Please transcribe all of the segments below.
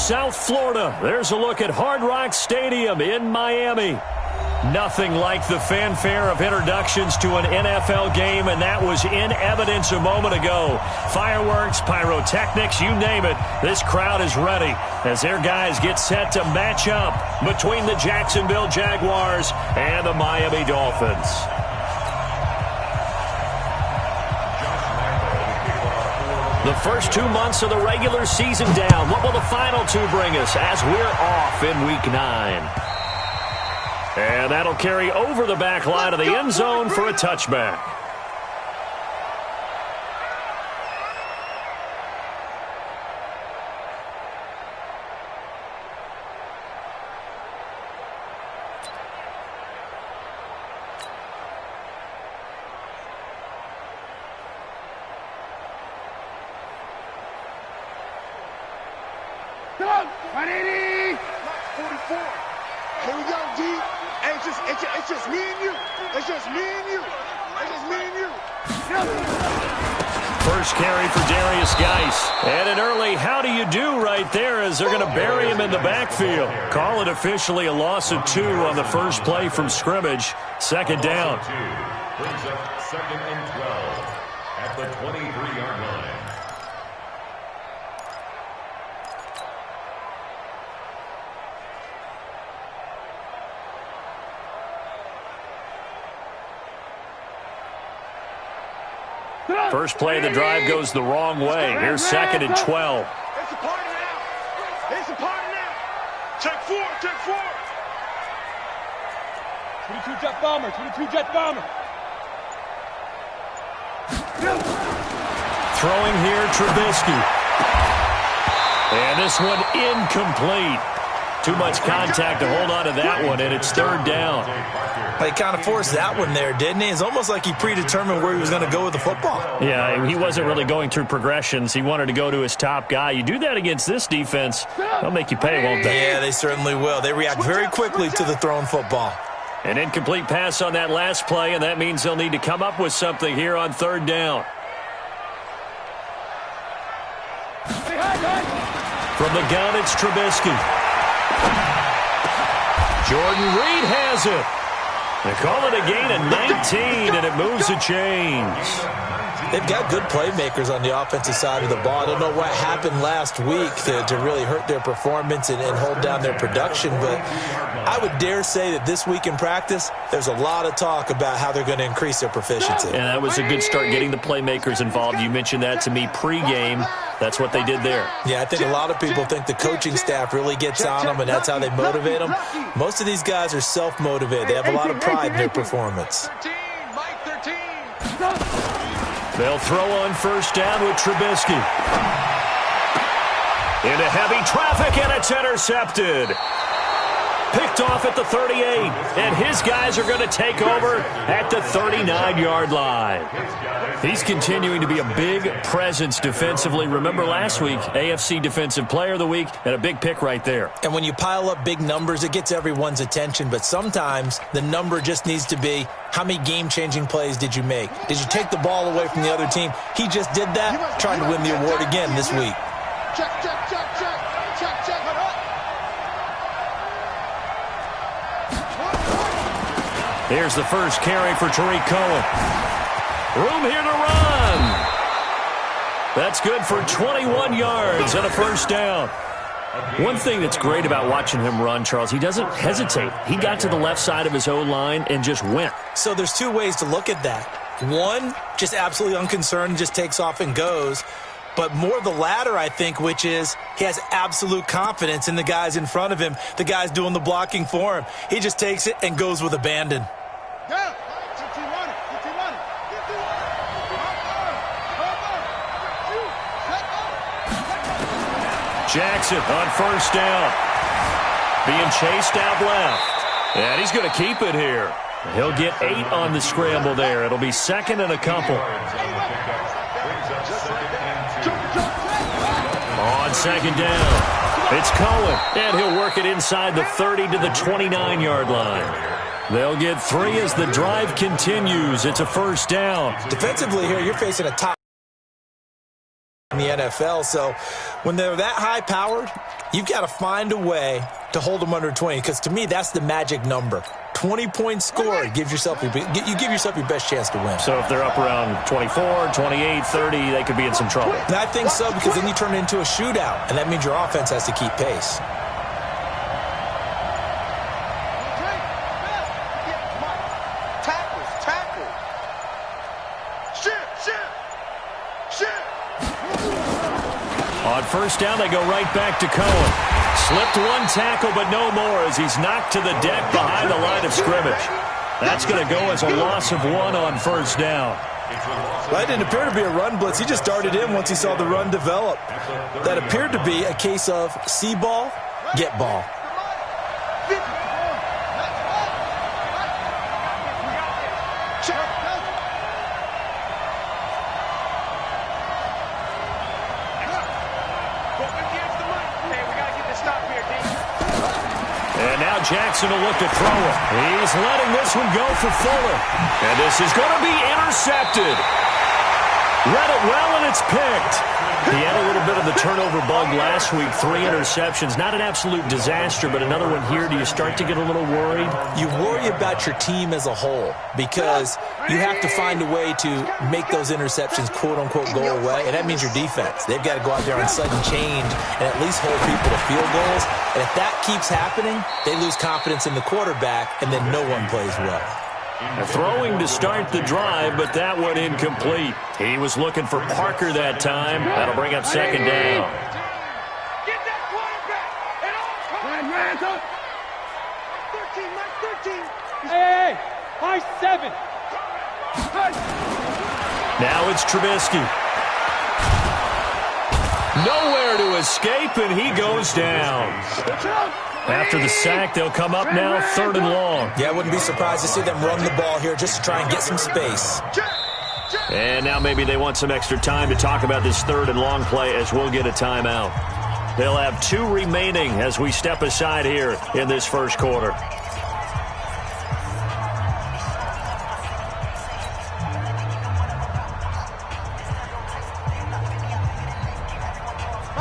South Florida. There's a look at Hard Rock Stadium in Miami. Nothing like the fanfare of introductions to an NFL game, and that was in evidence a moment ago. Fireworks, pyrotechnics, you name it. This crowd is ready as their guys get set to match up between the Jacksonville Jaguars and the Miami Dolphins. The first 2 months of the regular season down. What will the final two bring us as we're off in Week 9? And that'll carry over the back line of the end zone for a touchback. Go! 180! 44. Here we go, D. It's just me and you. It's just me and you. It's just me and you. First carry for Darius Geis. And an early how do you do right there as they're going to bury him in the backfield. Call it officially a loss of 2 on the first play from scrimmage. Second down. Brings up 2nd and 12 at the 23-yard line. First play of the drive goes the wrong way. Here's 2nd and 12. It's a party now. It's a party now. Check 4. Check 4. 22 jet bomber. 22 jet bomber. Throwing here, Trubisky. And this one incomplete. Too much contact to hold on to that one, and it's 3rd down. He kind of forced that one there, didn't he? It's almost like he predetermined where he was going to go with the football. Yeah, he wasn't really going through progressions. He wanted to go to his top guy. You do that against this defense, they'll make you pay, won't they? Yeah, they certainly will. They react very quickly to the thrown football. An incomplete pass on that last play, and that means they'll need to come up with something here on 3rd down. From the gun, it's Trubisky. Jordan Reed has it. They call it a gain of 19, and it moves the chains. They've got good playmakers on the offensive side of the ball. I don't know what happened last week to really hurt their performance and hold down their production, but I would dare say that this week in practice, there's a lot of talk about how they're going to increase their proficiency. And that was a good start getting the playmakers involved. You mentioned that to me pregame. That's what they did there. Yeah, I think a lot of people think the coaching staff really gets on them, and that's how they motivate them. Most of these guys are self-motivated. They have a lot of pride in their performance. 13, Mike 13. They'll throw on 1st down with Trubisky. Into heavy traffic, and it's intercepted. Picked off at the 38, and his guys are going to take over at the 39-yard line. He's continuing to be a big presence defensively. Remember last week, AFC Defensive Player of the Week, and a big pick right there. And when you pile up big numbers, it gets everyone's attention, but sometimes the number just needs to be how many game-changing plays did you make? Did you take the ball away from the other team? He just did that, trying to win the award again this week. Check, check, check, check. Check, check. Here's the first carry for Tariq Cohen. Room here to run. That's good for 21 yards and a 1st down. One thing that's great about watching him run, Charles, he doesn't hesitate. He got to the left side of his O-line and just went. So there's 2 ways to look at that. One, just absolutely unconcerned, just takes off and goes. But more the latter, I think, which is he has absolute confidence in the guys in front of him, the guys doing the blocking for him. He just takes it and goes with abandon. Yeah. Jackson on 1st down. Being chased out left. And he's going to keep it here. He'll get 8 on the scramble there. It'll be 2nd and a couple. On 2nd down, it's Cohen, and he'll work it inside the 30 to the 29-yard line. They'll get 3 as the drive continues. It's a 1st down. Defensively here, you're facing a top in the NFL. So when they're that high-powered, you've got to find a way to hold them under 20, because to me, that's the magic number. 20 points scored, you give yourself your best chance to win. So if they're up around 24, 28, 30, they could be in some trouble. And I think so, because then you turn it into a shootout, and that means your offense has to keep pace. On first down, they go right back to Cohen. Slipped one tackle, but no more, as he's knocked to the deck behind the line of scrimmage. That's going to go as a loss of 1 on first down. Well, it didn't appear to be a run blitz. He just darted in once he saw the run develop. That appeared to be a case of see ball, get ball. And now Jackson will look to throw it. He's letting this one go for Fuller. And this is going to be intercepted. Read it well, and it's picked. He had a little bit of the turnover bug last week. 3 interceptions. Not an absolute disaster, but another one here. Do you start to get a little worried? You worry about your team as a whole, because you have to find a way to make those interceptions, quote-unquote, go away, and that means your defense. They've got to go out there and sudden change and at least hold people to field goals. And if that keeps happening, they lose confidence in the quarterback, and then no one plays well. Throwing to start the drive, but that one incomplete. He was looking for Parker that time. That'll bring up second down. Get that quarterback. 13. Hey, high 7. Now it's Trubisky. Nowhere to escape, and he goes down. After the sack, they'll come up now 3rd and long. Yeah, I wouldn't be surprised to see them run the ball here just to try and get some space. And now maybe they want some extra time to talk about this 3rd and long play, as we'll get a timeout. They'll have 2 remaining as we step aside here in this first quarter.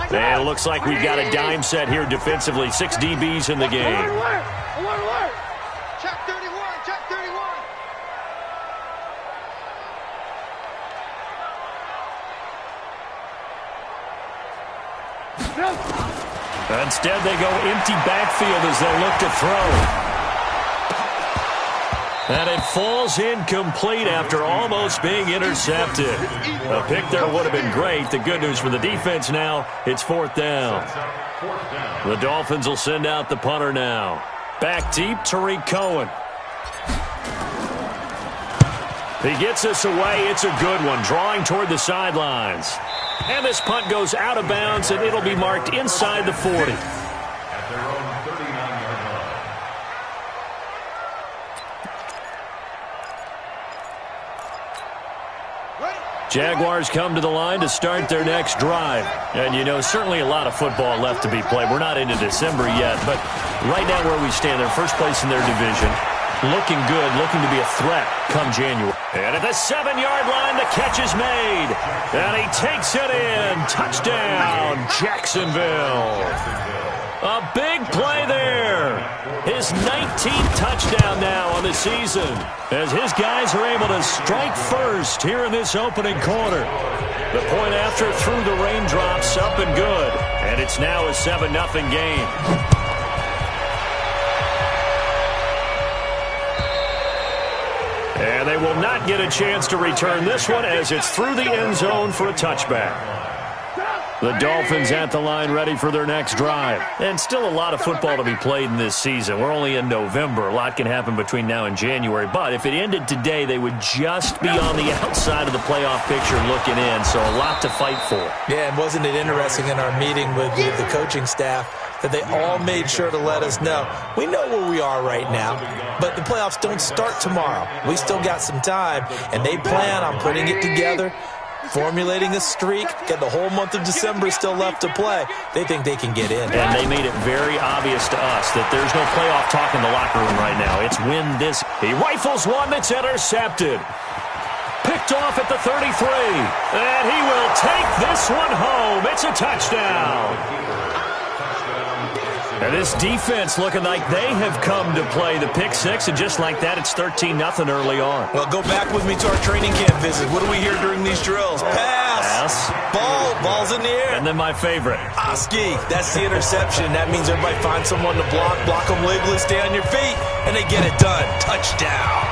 And it looks like we've got a dime set here defensively. 6 DBs in the game. Alert. Check 31. Instead, they go empty backfield as they look to throw. And it falls incomplete after almost being intercepted. A pick there would have been great. The good news for the defense now, it's 4th down. The Dolphins will send out the punter now. Back deep, Tariq Cohen. He gets us away. It's a good one, drawing toward the sidelines. And this punt goes out of bounds, and it'll be marked inside the 40. At their own 39-yard line. Jaguars come to the line to start their next drive. And, you know, certainly a lot of football left to be played. We're not into December yet, but right now where we stand, they're first place in their division. Looking good, looking to be a threat come January. And at the 7-yard line, the catch is made. And he takes it in. Touchdown, Jacksonville. A big play there. His 19th touchdown now on the season, as his guys are able to strike first here in this opening quarter. The point after through the raindrops, up and good. And it's now a 7-0 game. And they will not get a chance to return this one, as it's through the end zone for a touchback. The Dolphins at the line, ready for their next drive. And still a lot of football to be played in this season. We're only in November. A lot can happen between now and January. But if it ended today, they would just be on the outside of the playoff picture looking in. So a lot to fight for. Yeah, and wasn't it interesting in our meeting with the coaching staff that they all made sure to let us know, we know where we are right now, but the playoffs don't start tomorrow. We still got some time, and they plan on putting it together, formulating a streak, get the whole month of December still left to play. They think they can get in. And they made it very obvious to us that there's no playoff talk in the locker room right now. It's win this. He rifles one that's intercepted. picked off at the 33. And he will take this one home. It's a touchdown. And this defense looking like they have come to play the pick six, and just like that, it's 13-0 early on. Well, go back with me to our training camp visit. What do we hear during these drills? Pass. Ball's in the air. And then my favorite. Oski, that's the interception. That means everybody finds someone to block them legally, stay on your feet, and they get it done. Touchdown.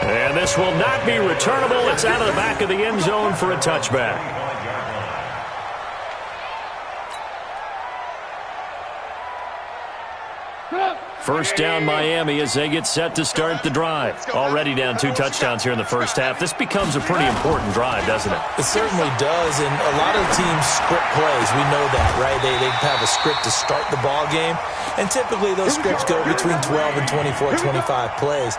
And this will not be returnable. It's out of the back of the end zone for a touchback. First down Miami as they get set to start the drive. Already down 2 touchdowns here in the first half. This becomes a pretty important drive, doesn't it? It certainly does, and a lot of teams script plays. We know that, right? They have a script to start the ball game, and typically those scripts go between 12 and 24, 25 plays.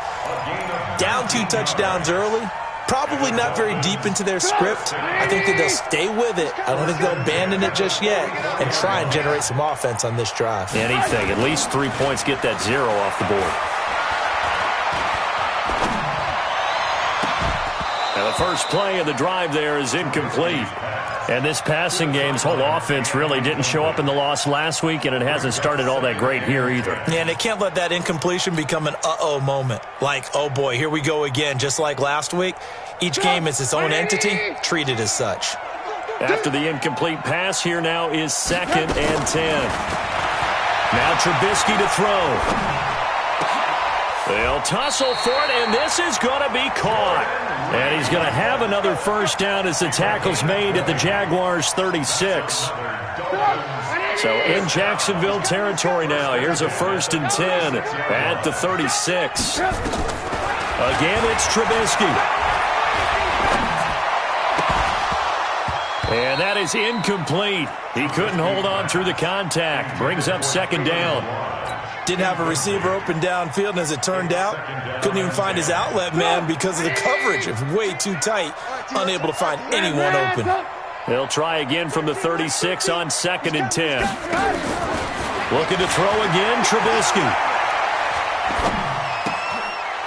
Down 2 touchdowns early, probably not very deep into their script. I think that they'll stay with it. I don't think they'll abandon it just yet and try and generate some offense on this drive. Anything. At least 3 points, get that 0 off the board. Now the first play of the drive there is incomplete. And this passing game's whole offense really didn't show up in the loss last week, and it hasn't started all that great here either. Yeah, and they can't let that incompletion become an uh-oh moment. Like, oh boy, here we go again, just like last week. Each game is its own entity, treat it as such. After the incomplete pass, here now is 2nd and 10. Now Trubisky to throw. They'll tussle for it, and this is going to be caught. And he's going to have another first down as the tackle's made at the Jaguars' 36. So in Jacksonville territory now. Here's a 1st and 10 at the 36. Again, it's Trubisky. And that is incomplete. He couldn't hold on through the contact. Brings up 2nd down. Didn't have a receiver open downfield, and as it turned out, couldn't even find his outlet man because of the coverage. It was way too tight, unable to find anyone open. They'll try again from the 36 on 2nd and 10. Looking to throw again, Trubisky.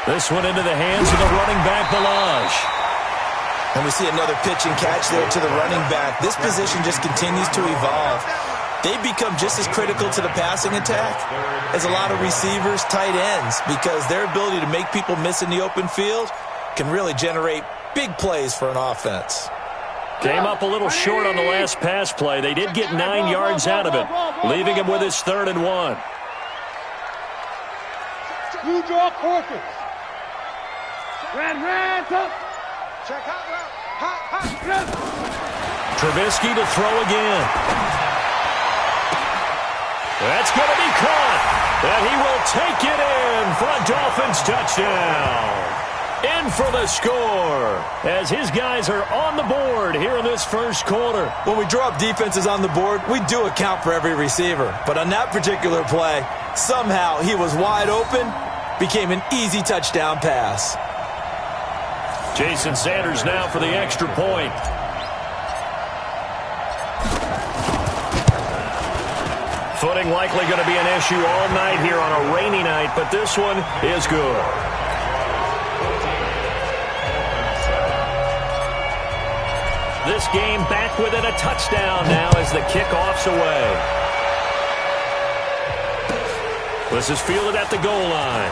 This one into the hands of the running back, Balaj. And we see another pitch and catch there to the running back. This position just continues to evolve. They become just as critical to the passing attack as a lot of receivers, tight ends, because their ability to make people miss in the open field can really generate big plays for an offense. Came up a little short on the last pass play. They did get 9 yards out of it, leaving him with his 3rd and 1. You draw quarters. Ran, top. Check hot. Trubisky to throw again. That's going to be caught. And he will take it in for a Dolphins touchdown. In for the score as his guys are on the board here in this first quarter. When we draw up defenses on the board, we do account for every receiver. But on that particular play, somehow he was wide open, became an easy touchdown pass. Jason Sanders now for the extra point. Footing likely going to be an issue all night here on a rainy night, but this one is good. This game back within a touchdown now as the kickoff's away. This is fielded at the goal line.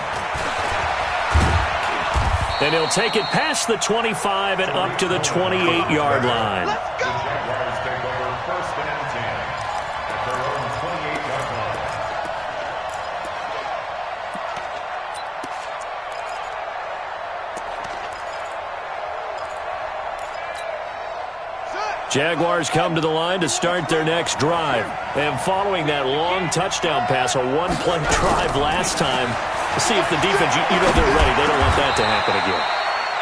And he'll take it past the 25 and up to the 28-yard line. The Jaguars take over 1st and 10 at their own 28-yard line. Jaguars come to the line to start their next drive. And following that long touchdown pass, a one-play drive last time, see if the defense, you know they're ready. They don't want that to happen again.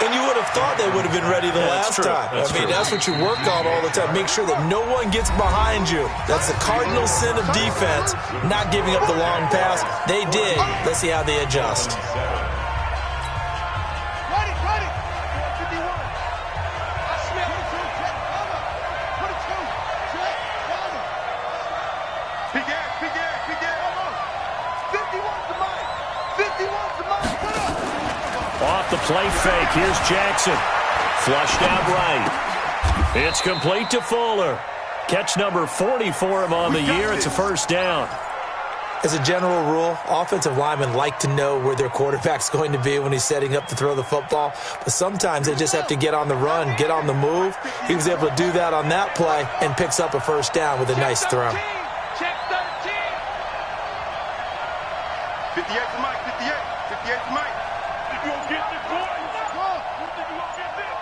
And you would have thought they would have been ready the last time. That's what you work on all the time. Make sure that no one gets behind you. That's the cardinal sin of defense, not giving up the long pass. They did. Let's see how they adjust. Ready. 51. I smell it too. Check, cover. 22. Check, cover. Big ass. 51's the mic. 51's the mic. Put up. play fake. Here's Jackson. Flushed out right. It's complete to Fuller. Catch number 40 for him on the year. It's a first down. As a general rule, offensive linemen like to know where their quarterback's going to be when he's setting up to throw the football. But sometimes they just have to get on the run, get on the move. He was able to do that on that play and picks up a first down with a nice throw. Check 13. 58 to Mike, 58. 58 to Mike. You gonna get this, boy? You think you gonna get this?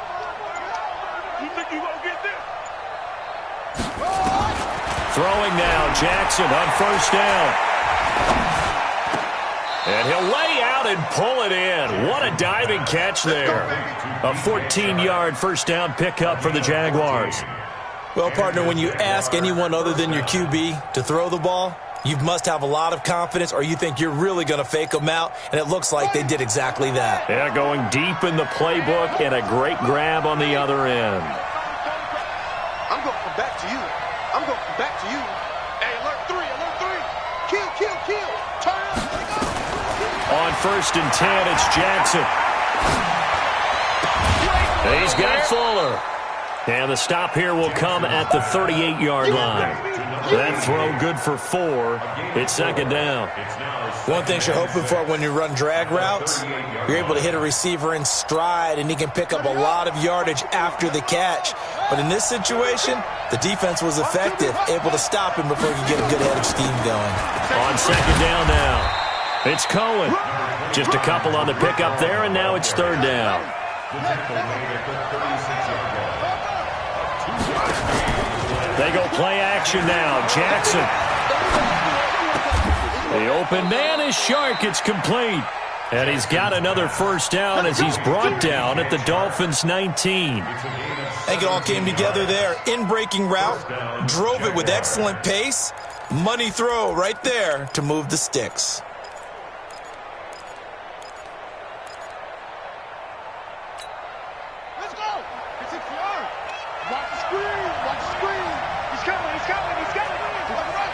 You think you gonna get this? Throwing now, Jackson on first down. And he'll lay out and pull it in. What a diving catch there. A 14-yard first down pickup for the Jaguars. Well, partner, when you ask anyone other than your QB to throw the ball, you must have a lot of confidence or you think you're really going to fake them out, and it looks like they did exactly that. Yeah, going deep in the playbook and a great grab on the other end. I'm going to come back to you. I'm going to come back to you. Hey, alert 3, alert 3. Kill, kill, kill. Turn up, let go. On first and 10, it's Jackson. He's got Fuller. And the stop here will come at the 38-yard line. That throw good for 4. It's second down. One thing you're hoping for when you run drag routes, you're able to hit a receiver in stride, and he can pick up a lot of yardage after the catch. But in this situation, the defense was effective, able to stop him before he could get a good head of steam going. On second down now, it's Cohen. Just a couple on the pickup there, and now it's third down. They go play action now. Jackson. The open man is Shark. It's complete. And he's got another first down as he's brought down at the Dolphins' 19. I think it all came together there. In-breaking route, drove it with excellent pace. Money throw right there to move the sticks. Let's go. It's 6 yards. Watch the screen. Watch the screen. He's coming. He's coming. He's coming. To the right.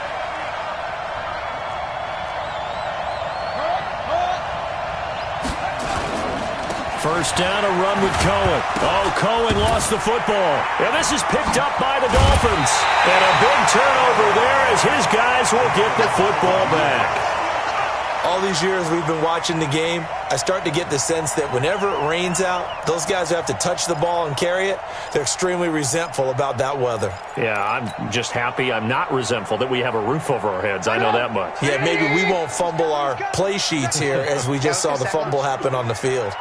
First down, a run with Cohen. Oh, Cohen lost the football. And this is picked up by the Dolphins. And a big turnover there as his guys will get the football back. All these years we've been watching the game, I start to get the sense that whenever it rains out, those guys who have to touch the ball and carry it, they're extremely resentful about that weather. Yeah, I'm just happy I'm not resentful that we have a roof over our heads. I know that much. Yeah, maybe we won't fumble our play sheets here as we just saw the fumble happen on the field.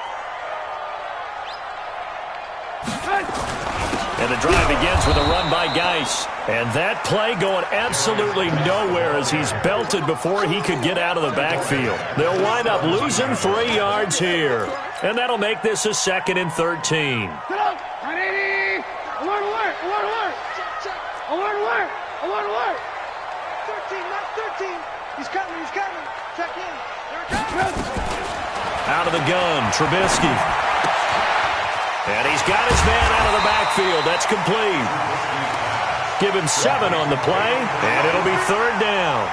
And the drive begins with a run by Geis. And that play going absolutely nowhere as he's belted before he could get out of the backfield. They'll wind up losing 3 yards here. And that'll make this a 2nd and 13. Get up! 980! Alert, alert, alert, alert! Check, check. Alert, alert, alert, alert! 13, not 13. He's coming. He's coming. Check in. Here it comes. Out of the gun, Trubisky. And he's got his man out of the backfield. That's complete. Give him 7 on the play, and it'll be third down.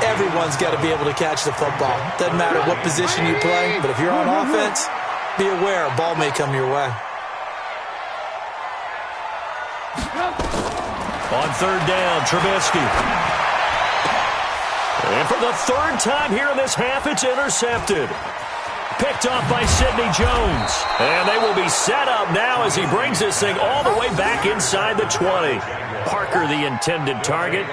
Everyone's got to be able to catch the football. Doesn't matter what position you play, but if you're on offense, be aware a ball may come your way. On third down, Trubisky. And for the third time here in this half, it's intercepted. Picked off by Sidney Jones. And they will be set up now as he brings this thing all the way back inside the 20. Parker, the intended target.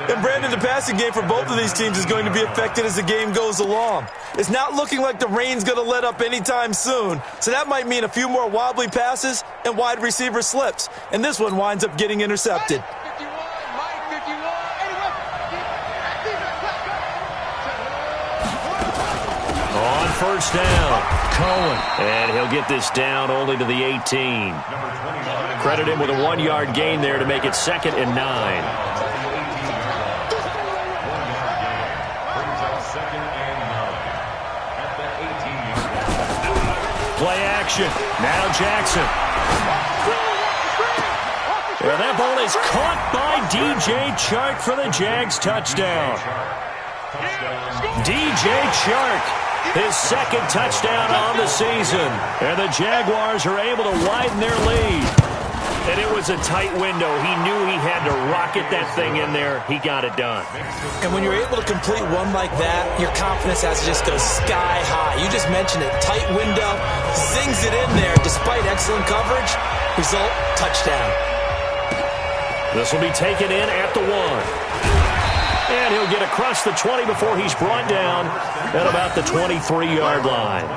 And Brandon, the passing game for both of these teams is going to be affected as the game goes along. It's not looking like the rain's going to let up anytime soon, so that might mean a few more wobbly passes and wide receiver slips. And this one winds up getting intercepted. 51, Mike, 51. On first down, Cohen. And he'll get this down only to the 18. Credit him with a 1-yard gain there to make it 2nd and 9. Play action. Now Jackson. And that ball is caught by DJ Chark for the Jags touchdown. DJ Chark His second touchdown on the season. And the Jaguars are able to widen their lead. And it was a tight window. He knew he had to rocket that thing in there. He got it done. And when you're able to complete one like that, your confidence has to just go sky high. You just mentioned it. Tight window, zings it in there despite excellent coverage. Result, touchdown. This will be taken in at the 1. And he'll get across the 20 before he's brought down at about the 23-yard line.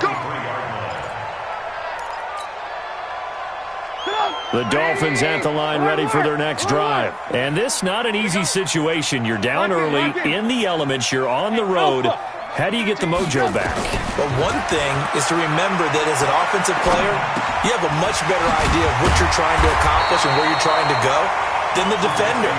The Dolphins at the line ready for their next drive. And this not an easy situation. You're down early, in the elements, you're on the road. How do you get the mojo back? But one thing is to remember that as an offensive player, you have a much better idea of what you're trying to accomplish and where you're trying to go than the defender.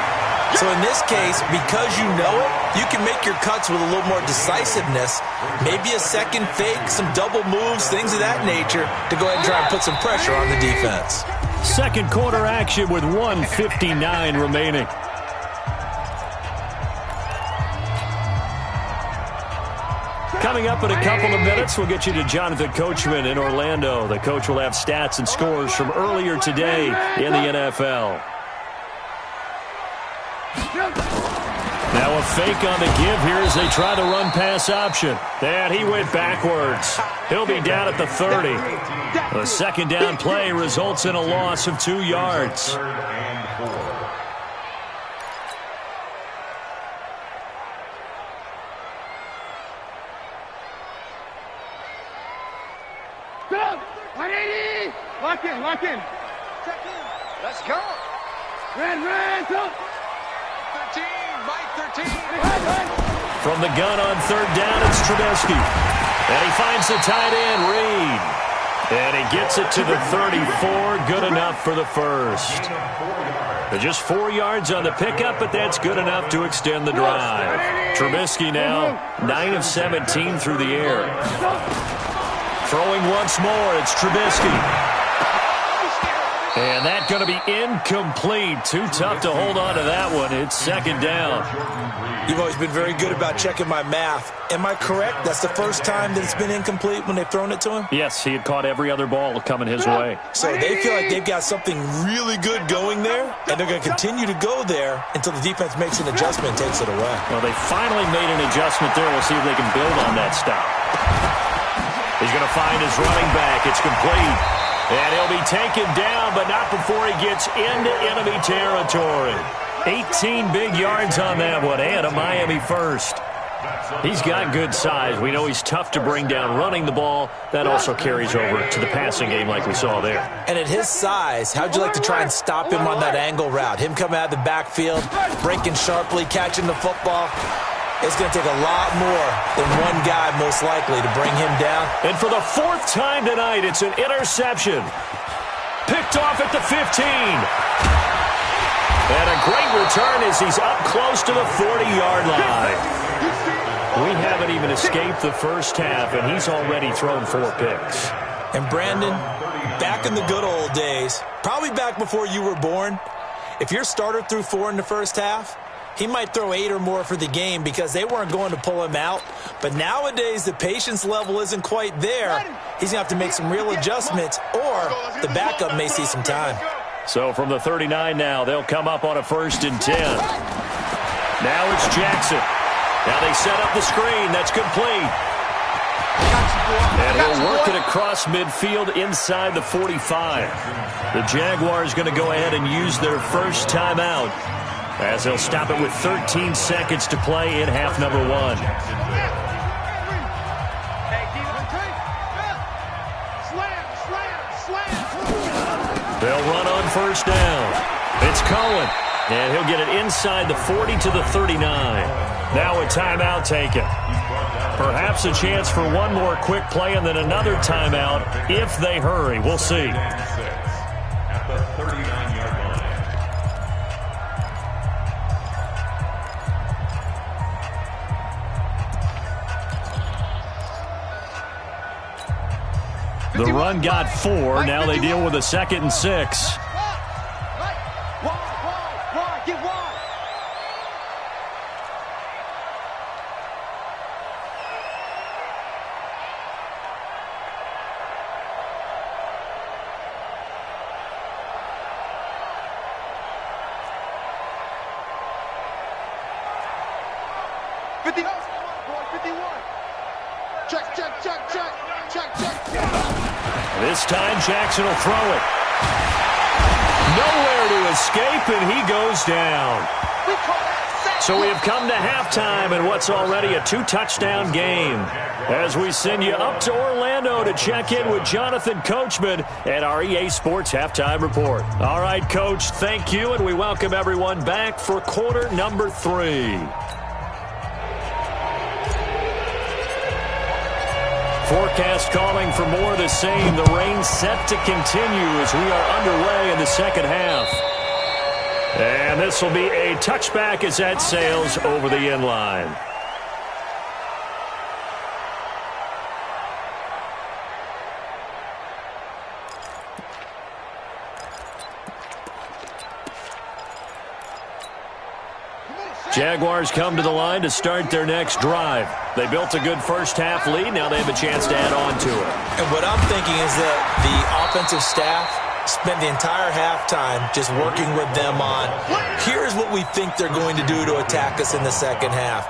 So in this case, because you know it, you can make your cuts with a little more decisiveness, maybe a second fake, some double moves, things of that nature, to go ahead and try and put some pressure on the defense. Second quarter action with 1:59 remaining. Coming up in a couple of minutes, we'll get you to Jonathan Coachman in Orlando. The coach will have stats and scores from earlier today in the NFL. Now a fake on the give here as they try the run-pass option. And he went backwards. He'll be down at the 30. The second down play results in a loss of 2 yards. Lock in, lock in. Let's go. Ran, go. 13, Mike 13. From the gun on third down, it's Trubisky. And he finds the tight end, Reed. And he gets it to the 34. Good enough for the first. Just 4 yards on the pickup, but that's good enough to extend the drive. Trubisky now 9 of 17 through the air. Throwing once more, it's Trubisky. And that's going to be incomplete. Too tough to hold on to that one. It's second down. You've always been very good about checking my math. Am I correct? That's the first time that it's been incomplete when they've thrown it to him? Yes, he had caught every other ball coming his way. So they feel like they've got something really good going there, and they're going to continue to go there until the defense makes an adjustment and takes it away. Well, they finally made an adjustment there. We'll see if they can build on that stop. He's going to find his running back. It's complete. And he'll be taken down, but not before he gets into enemy territory. 18 big yards on that one, and a Miami first. He's got good size. We know he's tough to bring down running the ball. That also carries over to the passing game like we saw there. And at his size, how'd you like to try and stop him on that angle route? Him coming out of the backfield, breaking sharply, catching the football. It's going to take a lot more than one guy, most likely, to bring him down. And for the 4th time tonight, it's an interception. Picked off at the 15. And a great return as he's up close to the 40-yard line. We haven't even escaped the first half, and he's already thrown 4 picks. And Brandon, back in the good old days, probably back before you were born, if your starter threw 4 in the first half, he might throw 8 or more for the game because they weren't going to pull him out. But nowadays, the patience level isn't quite there. He's going to have to make some real adjustments, or the backup may see some time. So from the 39 now, they'll come up on a 1st and 10. Now it's Jackson. Now they set up the screen. That's complete. And he'll work it across midfield inside the 45. The Jaguars going to go ahead and use their first timeout, as they'll stop it with 13 seconds to play in half number 1. They'll run on 1st down. It's Cohen, and he'll get it inside the 40 to the 39. Now a timeout taken. Perhaps a chance for one more quick play and then another timeout if they hurry. We'll see. At the 39-yard line. The run got 4. Now they deal with a 2nd and 6. 50. 51. Check, check, check, check. Check, check, check. This time Jackson will throw it. Nowhere to escape, and he goes down. So we have come to halftime in what's already a 2-touchdown game. As we send you up to Orlando to check in with Jonathan Coachman at our EA Sports Halftime Report. All right, Coach, thank you, and we welcome everyone back for quarter number 3. Forecast calling for more of the same. The rain set to continue as we are underway in the second half. And this will be a touchback as that sails over the end line. Jaguars come to the line to start their next drive. They built a good first-half lead. Now they have a chance to add on to it. And what I'm thinking is that the offensive staff spent the entire halftime just working with them on, here's what we think they're going to do to attack us in the second half.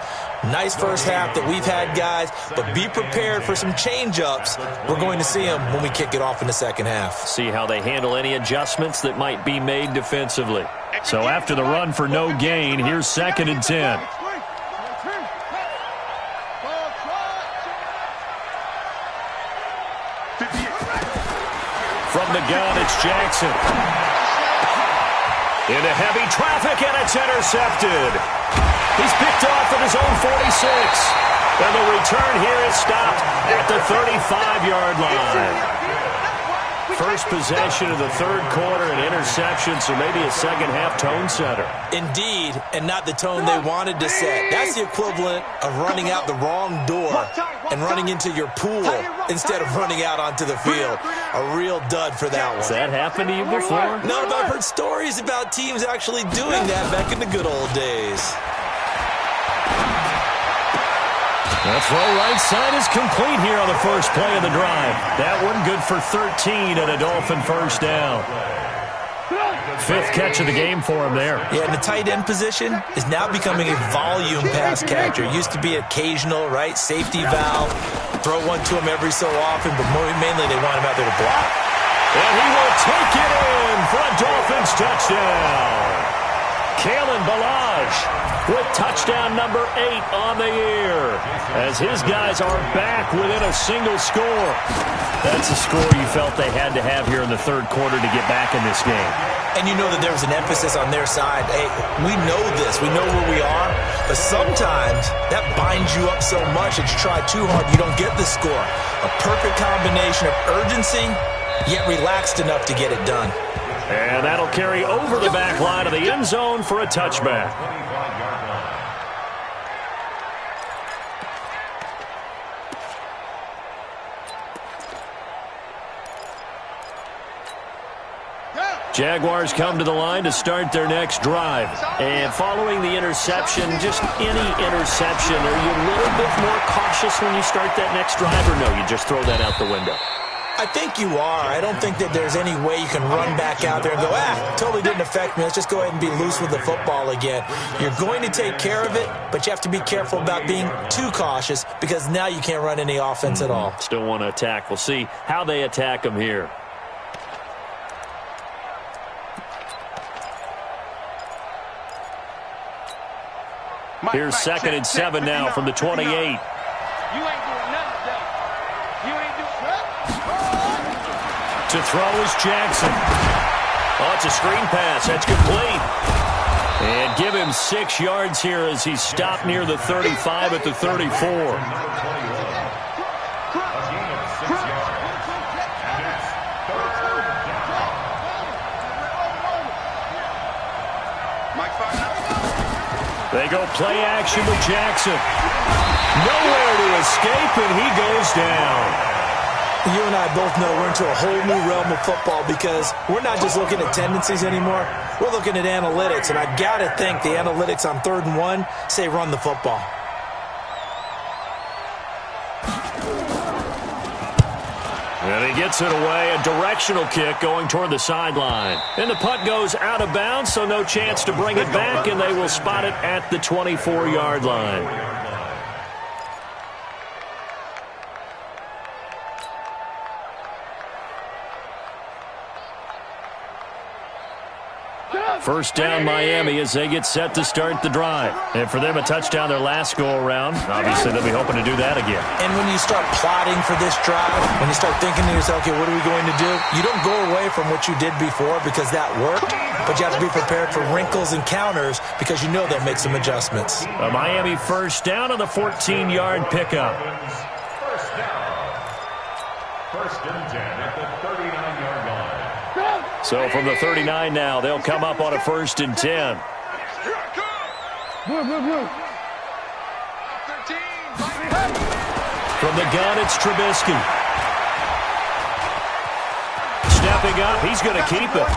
Nice first half that we've had, guys, but be prepared for some change-ups. We're going to see them when we kick it off in the second half. See how they handle any adjustments that might be made defensively. So after the run for no gain, here's 2nd and 10. From the gun, it's Jackson. Into heavy traffic, and it's intercepted. He's picked off at his own 46. And the return here is stopped at the 35-yard line. First possession of the third quarter, an interception, so maybe a second-half tone setter. Indeed, and not the tone they wanted to set. That's the equivalent of running out the wrong door and running into your pool instead of running out onto the field. A real dud for that one. Has that happened to you before? No, but I've heard stories about teams actually doing that back in the good old days. The throw right side is complete here on the first play of the drive. That one good for 13 and a Dolphin first down. 5th catch of the game for him there. Yeah, and the tight end position is now becoming a volume pass catcher. Used to be occasional, right, safety valve. Throw one to him every so often, but mainly they want him out there to block. And he will take it in for a Dolphins touchdown. Kalen Ballage with touchdown number 8 on the year as his guys are back within a single score. That's a score you felt they had to have here in the third quarter to get back in this game. And you know that there was an emphasis on their side. Hey, we know this. We know where we are. But sometimes that binds you up so much that you try too hard, you don't get the score. A perfect combination of urgency, yet relaxed enough to get it done. And that'll carry over the back line of the end zone for a touchback. Jaguars come to the line to start their next drive. And following the interception, just any interception, are you a little bit more cautious when you start that next drive, or no, you just throw that out the window? I think you are. I don't think that there's any way you can run back out there and go, totally didn't affect me. Let's just go ahead and be loose with the football again. You're going to take care of it, but you have to be careful about being too cautious because now you can't run any offense at all. Still want to attack. We'll see how they attack them here. Here's 2nd and 7 now from the 28. You ain't doing nothing today. You ain't doing To throw is Jackson. Oh, it's a screen pass. That's complete. And give him 6 yards here as he's stopped near the 35 at the 34. They go play action with Jackson. Nowhere to escape, and he goes down. You and I both know we're into a whole new realm of football because we're not just looking at tendencies anymore. We're looking at analytics, and I've got to think the analytics on 3rd and 1 say run the football. And he gets it away, a directional kick going toward the sideline. And the punt goes out of bounds, so no chance to bring it back, and they will spot it at the 24-yard line. First down Miami as they get set to start the drive. And for them, a touchdown their last go-around. Obviously, they'll be hoping to do that again. And when you start plotting for this drive, when you start thinking to yourself, okay, what are we going to do? You don't go away from what you did before because that worked, but you have to be prepared for wrinkles and counters because you know they'll make some adjustments. A Miami first down on the 14-yard pickup. First down. First and 10 at the 39-yard line. So from the 39 now, they'll come up on a first and 10. From the gun, it's Trubisky. Stepping up, he's going to keep it.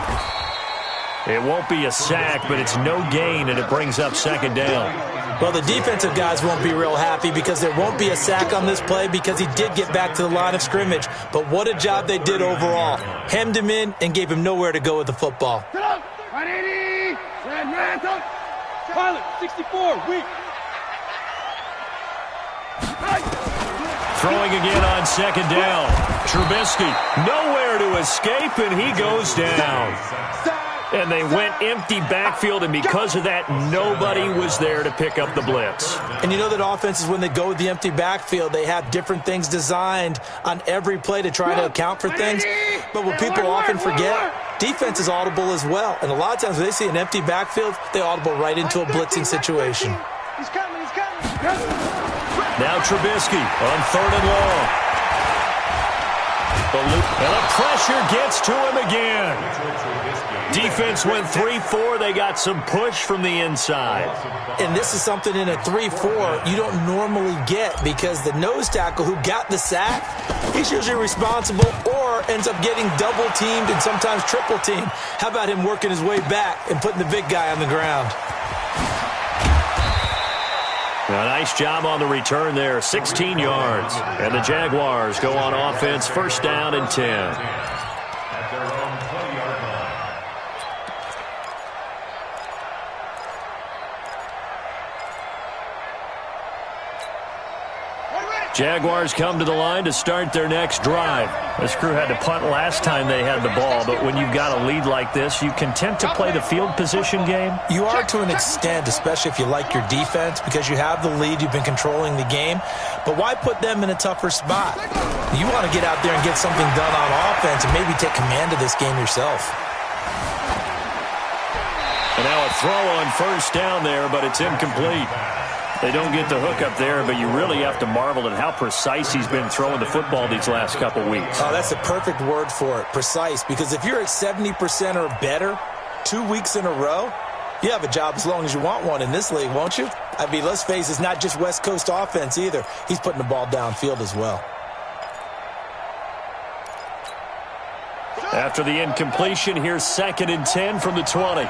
It won't be a sack, but it's no gain, and it brings up second down. Well, the defensive guys won't be real happy because there won't be a sack on this play because he did get back to the line of scrimmage. But what a job they did overall. Hemmed him in and gave him nowhere to go with the football. 180. Pilot, 64, weak. Throwing again on second down. Trubisky, nowhere to escape, and he goes down. And they went empty backfield, and because of that, nobody was there to pick up the blitz. And you know that offenses, when they go with the empty backfield, they have different things designed on every play to try to account for things. But what people often forget, defense is audible as well. And a lot of times when they see an empty backfield, they audible right into a blitzing situation. He's coming. Now Trubisky on third and long. And the pressure gets to him again. Defense went 3-4. They got some push from the inside. And this is something in a 3-4 you don't normally get because the nose tackle who got the sack, he's usually responsible or ends up getting double-teamed and sometimes triple-teamed. How about him working his way back and putting the big guy on the ground? A nice job on the return there, 16 yards. And the Jaguars go on offense, first down and 10. At their own 20-yard line. Jaguars come to the line to start their next drive. This crew had to punt last time they had the ball, but when you've got a lead like this, you content to play the field position game? You are to an extent, especially if you like your defense, because you have the lead, you've been controlling the game. But why put them in a tougher spot? You want to get out there and get something done on offense and maybe take command of this game yourself. And now a throw on first down there, but it's incomplete. They don't get the hook up there, but you really have to marvel at how precise he's been throwing the football these last couple weeks. Oh, that's the perfect word for it, precise, because if you're at 70% or better 2 weeks in a row, you have a job as long as you want one in this league, won't you? I mean, let's face it, it's not just West Coast offense either. He's putting the ball downfield as well. After the incompletion, here's second and 10 from the 20.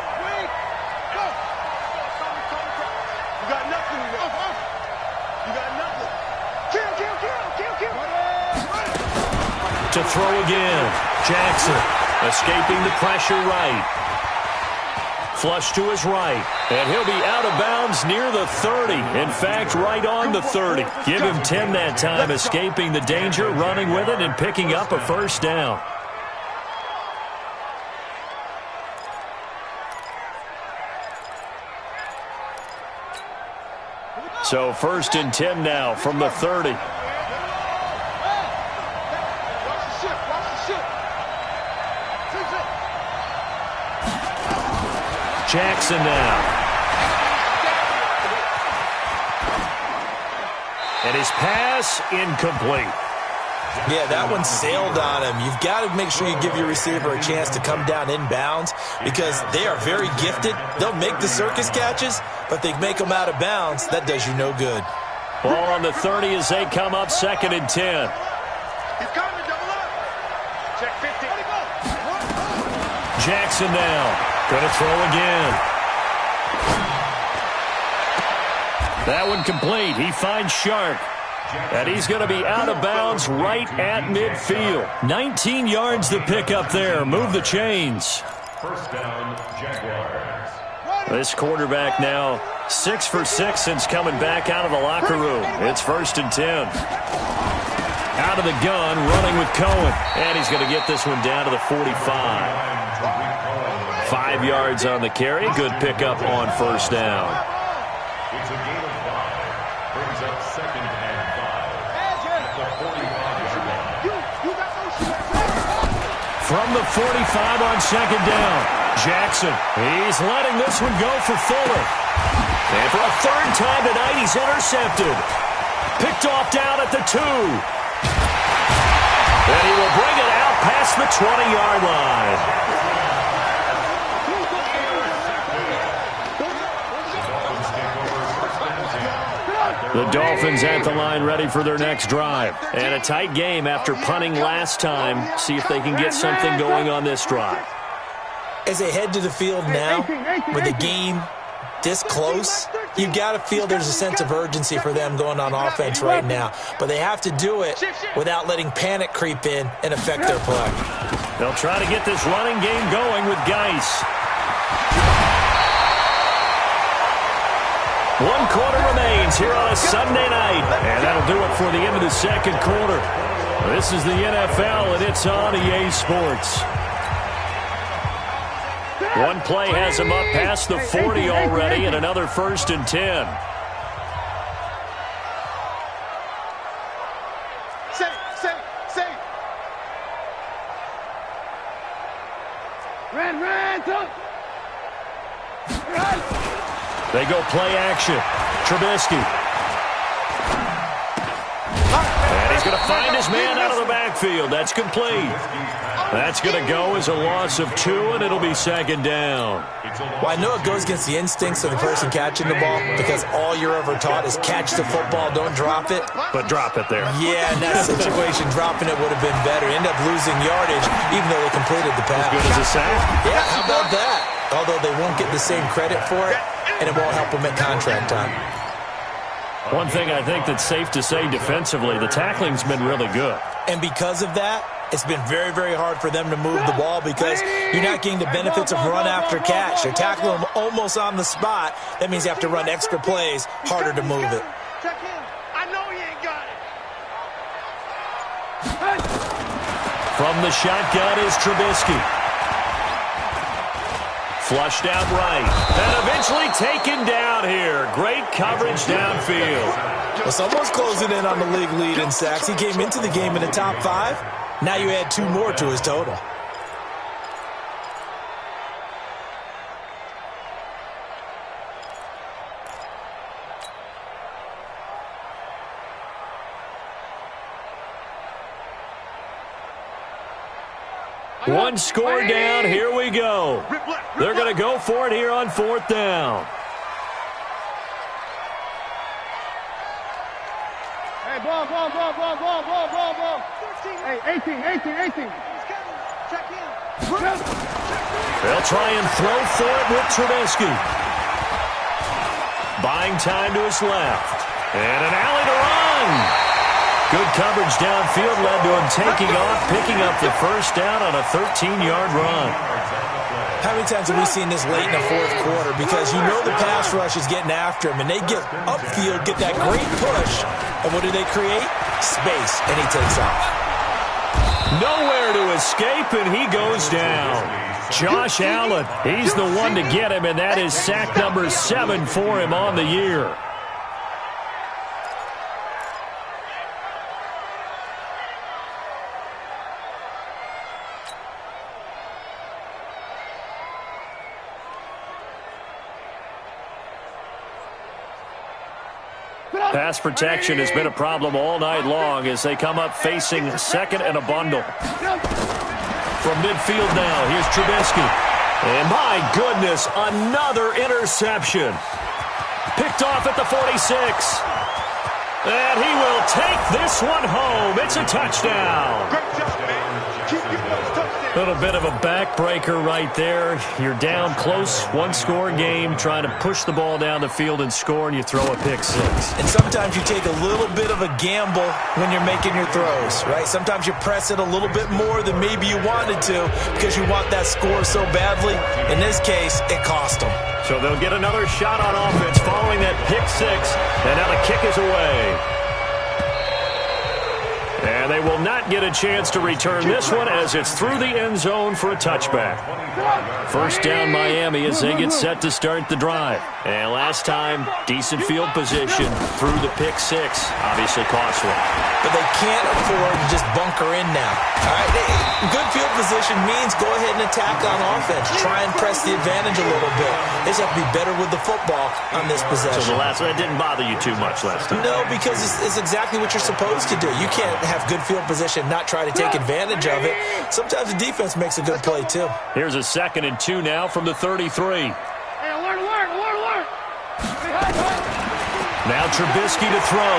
To throw again. Jackson escaping the pressure right. Flush to his right. And he'll be out of bounds near the 30. In fact, right on the 30. Give him 10 that time, escaping the danger, running with it, and picking up a first down. So first and 10 now from the 30. Jackson now. And his pass incomplete. Yeah, that one sailed on him. You've got to make sure you give your receiver a chance to come down inbounds because they are very gifted. They'll make the circus catches, but they make them out of bounds. That does you no good. Ball on the 30 as they come up second and 10. He's coming, double up. Check 50. Jackson now. Going to throw again. That one complete. He finds Sharp. And he's going to be out of bounds right at midfield. 19 yards to pick up there. Move the chains. First down, Jaguars. This quarterback now 6 for 6 since coming back out of the locker room. It's first and 10. Out of the gun, running with Cohen. And he's going to get this one down to the 45. 5 yards on the carry. Good pickup on first down. It's a gain of 5. Brings up 2nd and 5. At the 45-yard line. From the 45 on 2nd down, Jackson. He's letting this one go for Fuller. And for a 3rd time tonight, he's intercepted. Picked off down at the 2. And he will bring it out past the 20-yard line. The Dolphins at the line ready for their next drive. And a tight game after punting last time. See if they can get something going on this drive. As they head to the field now, with the game this close, you've got to feel there's a sense of urgency for them going on offense right now. But they have to do it without letting panic creep in and affect their play. They'll try to get this running game going with Geis. 1 quarter remains here on a Sunday night. And that'll do it for the end of the 2nd quarter. This is the NFL, and it's on EA Sports. One play has him up past the 40 already, and another 1st and 10. Safe. Ran, talk. They go play action. Trubisky. And he's going to find his man out of the backfield. That's complete. That's going to go as a loss of 2, and it'll be 2nd down. Well, I know it goes against the instincts of the person catching the ball because all you're ever taught is catch the football, don't drop it. But drop it there. Yeah, in that situation, dropping it would have been better. End up losing yardage, even though they completed the pass. As good as a sack? Yeah, how about that? Although they won't get the same credit for it, and it won't help them at contract time. One thing I think that's safe to say defensively, the tackling's been really good. And because of that, it's been very, very hard for them to move the ball because you're not getting the benefits of run after catch. You're tackling them almost on the spot. That means you have to run extra plays, harder to move it. Check him. I know he ain't got it. From the shotgun is Trubisky. Flushed out right. And eventually taken down here. Great coverage downfield. Well, someone's closing in on the league lead in sacks. He came into the game in the top 5. Now you add 2 more to his total. One score down. Here we go. They're going to go for it here on 4th down. Hey, ball. Hey, 18. Check in. They'll try and throw for it with Trubisky. Buying time to his left. And an alley to run. Good coverage downfield led to him taking off, picking up the 1st down on a 13-yard run. How many times have we seen this late in the 4th quarter? Because you know the pass rush is getting after him, and they get upfield, get that great push, and what do they create? Space, and he takes off. Nowhere to escape, and he goes down. Josh Allen, he's the one to get him, and that is sack number 7 for him on the year. Pass protection has been a problem all night long as they come up facing 2nd and a bundle. From midfield now, here's Trubisky. And my goodness, another interception. Picked off at the 46. And he will take this one home. It's a touchdown. Great job, man. Keep getting those touchdowns. A little bit of a backbreaker right there. You're down close, 1-score game, trying to push the ball down the field and score, and you throw a pick 6. And sometimes you take a little bit of a gamble when you're making your throws, right? Sometimes you press it a little bit more than maybe you wanted to because you want that score so badly. In this case, it cost them. So they'll get another shot on offense following that pick 6, and now the kick is away. And And they will not get a chance to return this one as it's through the end zone for a touchback. First down Miami as they get set to start the drive. And last time, decent field position through the pick six. Obviously costly. But they can't afford to just bunker in now. All right, good field position means go ahead and attack on offense. Try and press the advantage a little bit. They just have to be better with the football on this possession. So the last one, that didn't bother you too much last time? No, because it's exactly what you're supposed to do. You can't have good field position, not try to take advantage of it. Sometimes the defense makes a good play, too. Here's a 2nd and 2 now from the 33. Alert. Now Trubisky to throw.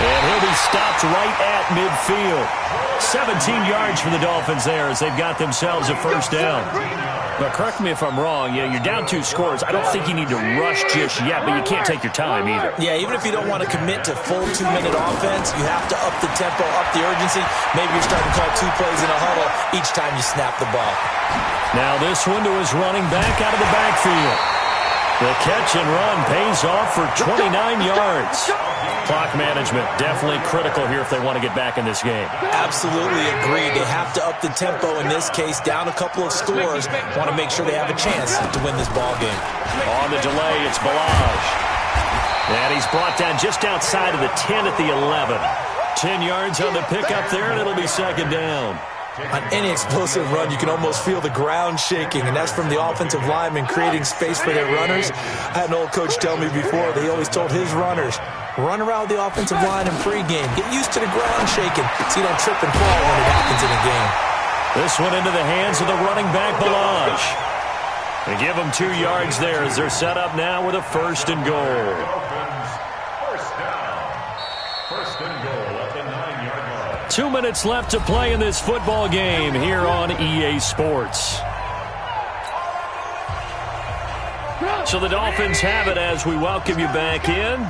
And he'll be stopped right at midfield. 17 yards for the Dolphins there as they've got themselves a first down. But correct me if I'm wrong, you're down 2 scores. I don't think you need to rush just yet, but you can't take your time either. Yeah, even if you don't want to commit to full 2-minute offense, you have to up the tempo, up the urgency. Maybe you're starting to call 2 plays in a huddle each time you snap the ball. Now this one to his running back out of the backfield. The catch and run pays off for 29 yards. Clock management definitely critical here if they want to get back in this game. Absolutely agreed. They have to up the tempo in this case, down a couple of scores. Want to make sure they have a chance to win this ball game. On the delay, it's Balaj. And he's brought down just outside of the 10 at the 11. 10 yards on the pickup there, and it'll be 2nd down. On any explosive run, you can almost feel the ground shaking, and that's from the offensive linemen creating space for their runners. I had an old coach tell me before, they always told his runners, run around the offensive line in pregame. Get used to the ground shaking so you don't trip and fall when it happens in a game. This one into the hands of the running back, Balaj. They give them 2 yards there as they're set up now with a 1st and goal. First and goal at the 9-yard line. 2 minutes left to play in this football game here on EA Sports. So the Dolphins have it as we welcome you back in.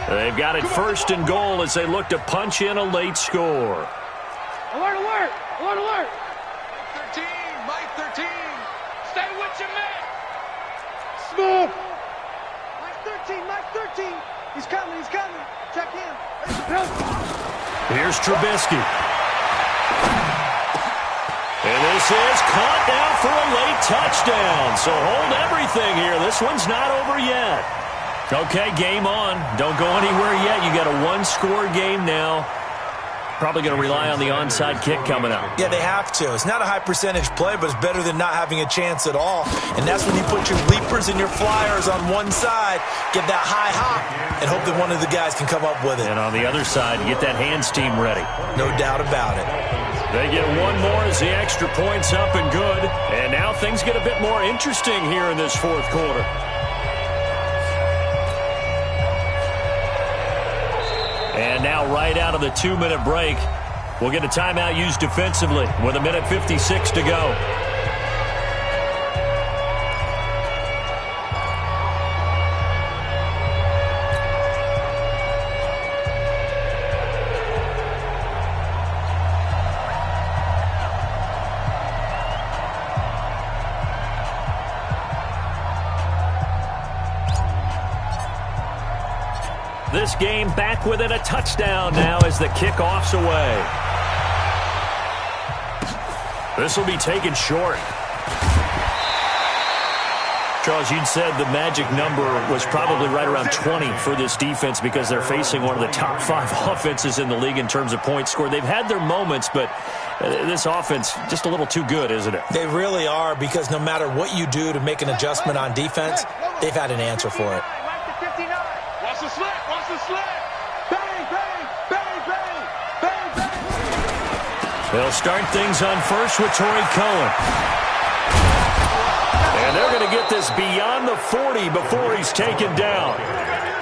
They've got it 1st and goal as they look to punch in a late score. Alert. 13, Mike 13. Stay with your man. Smooth. Mike 13. He's coming. Check in. Here's Trubisky. And this is caught now for a late touchdown. So hold everything here. This one's not over yet. Okay, game on. Don't go anywhere yet. You got a 1-score game now. Probably going to rely on the onside kick coming up. Yeah, they have to. It's not a high percentage play, but it's better than not having a chance at all. And that's when you put your leapers and your flyers on one side, get that high hop, and hope that one of the guys can come up with it. And on the other side, get that hands team ready. No doubt about it. They get one more as the extra point's up and good. And now things get a bit more interesting here in this 4th quarter. And now right out of the 2-minute break, we'll get a timeout used defensively with 1:56 to go. This game back within a touchdown now as the kickoff's away. This will be taken short. Charles, you'd said the magic number was probably right around 20 for this defense because they're facing one of the top 5 offenses in the league in terms of points scored. They've had their moments, but this offense just a little too good, isn't it? They really are, because no matter what you do to make an adjustment on defense, they've had an answer for it. Watch the slant. Bang. They'll start things on first with Torrey Cohen. And they're going to get this beyond the 40 before he's taken down.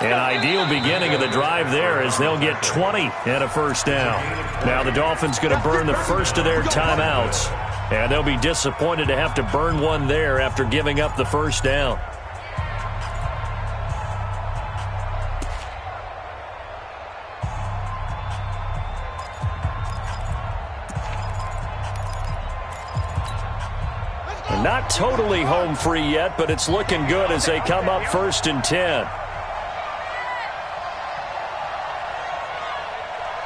An ideal beginning of the drive there as they'll get 20 and a first down. Now the Dolphins going to burn the first of their timeouts. And they'll be disappointed to have to burn one there after giving up the first down. Not totally home free yet, but it's looking good as they come up 1st and 10.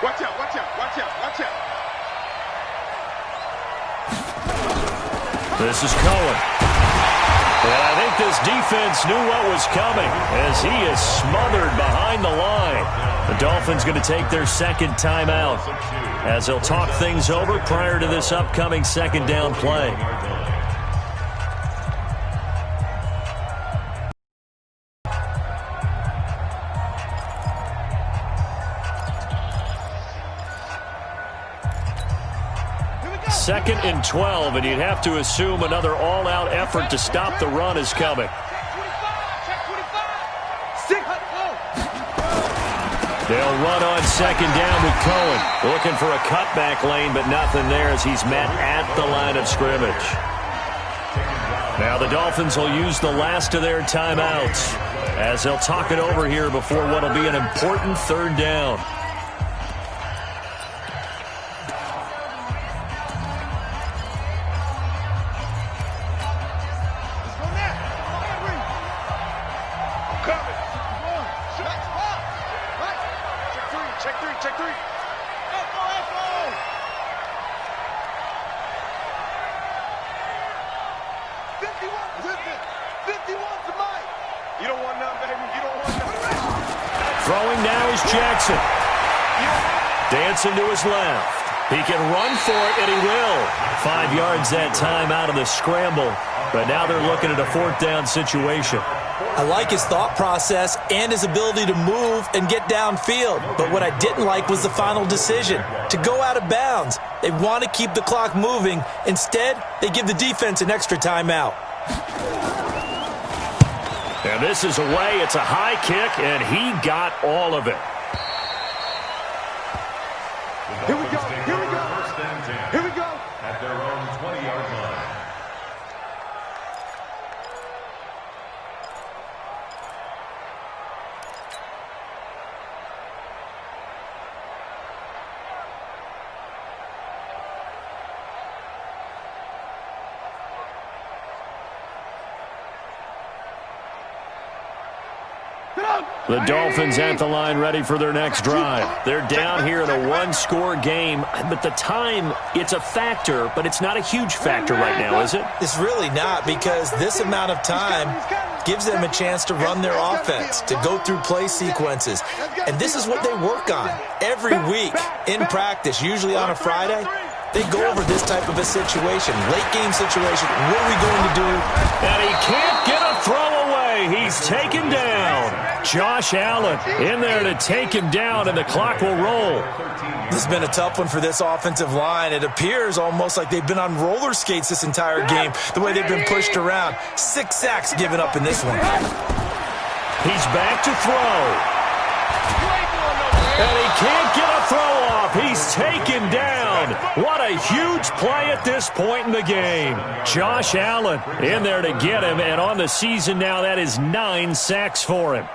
Watch out, watch out, watch out, watch out. This is Cohen. And I think this defense knew what was coming as he is smothered behind the line. The Dolphins going to take their second timeout as they'll talk things over prior to this upcoming second down play. Second and 12, and you'd have to assume another all-out effort to stop the run is coming. They'll run on second down with Cohen. Looking for a cutback lane, but nothing there as he's met at the line of scrimmage. Now the Dolphins will use the last of their timeouts as they'll talk it over here before what will be an important third down. Throwing now is Jackson. Dancing to his left. He can run for it, and he will. 5 yards that time out of the scramble. But now they're looking at a fourth down situation. I like his thought process and his ability to move and get downfield. But what I didn't like was the final decision, to go out of bounds. They want to keep the clock moving. Instead, they give the defense an extra timeout. And this is away. It's a high kick, and he got all of it. Here we go, here we go, here we go. At their own 20-yard line. The Dolphins at the line ready for their next drive. They're down here in a one-score game, but the time, it's a factor, but it's not a huge factor right now, is it? It's really not, because this amount of time gives them a chance to run their offense, to go through play sequences. And this is what they work on every week in practice, usually on a Friday. They go over this type of a situation, late-game situation. What are we going to do? And he can't get a throw away. He's taken down. Josh Allen in there to take him down, and the clock will roll. This has been a tough one for this offensive line. It appears almost like they've been on roller skates this entire game, the way they've been pushed around. 6 sacks given up in this one. He's back to throw. And he can't get a throw off. He's taken down. What a huge play at this point in the game. Josh Allen in there to get him, and on the season now, that is 9 sacks for him.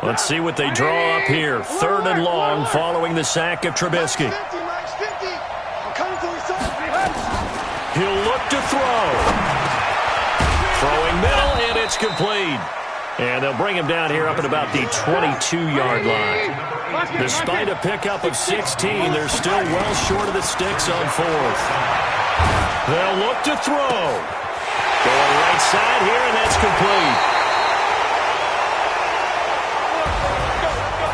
Let's see what they draw up here. 3rd and long following the sack of Trubisky. He'll look to throw. Throwing middle, and it's complete. And they'll bring him down here up at about the 22-yard line. Despite a pickup of 16, they're still well short of the sticks on 4th. They'll look to throw. Going right side here, and that's complete.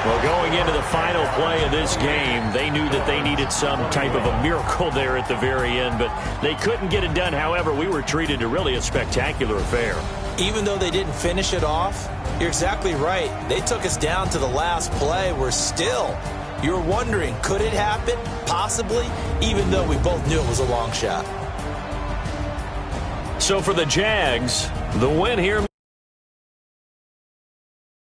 Well, going into the final play of this game, they knew that they needed some type of a miracle there at the very end, but they couldn't get it done. However, we were treated to really a spectacular affair. Even though they didn't finish it off, you're exactly right. They took us down to the last play. We're still, you're wondering, could it happen? Possibly, even though we both knew it was a long shot. So for the Jags, the win here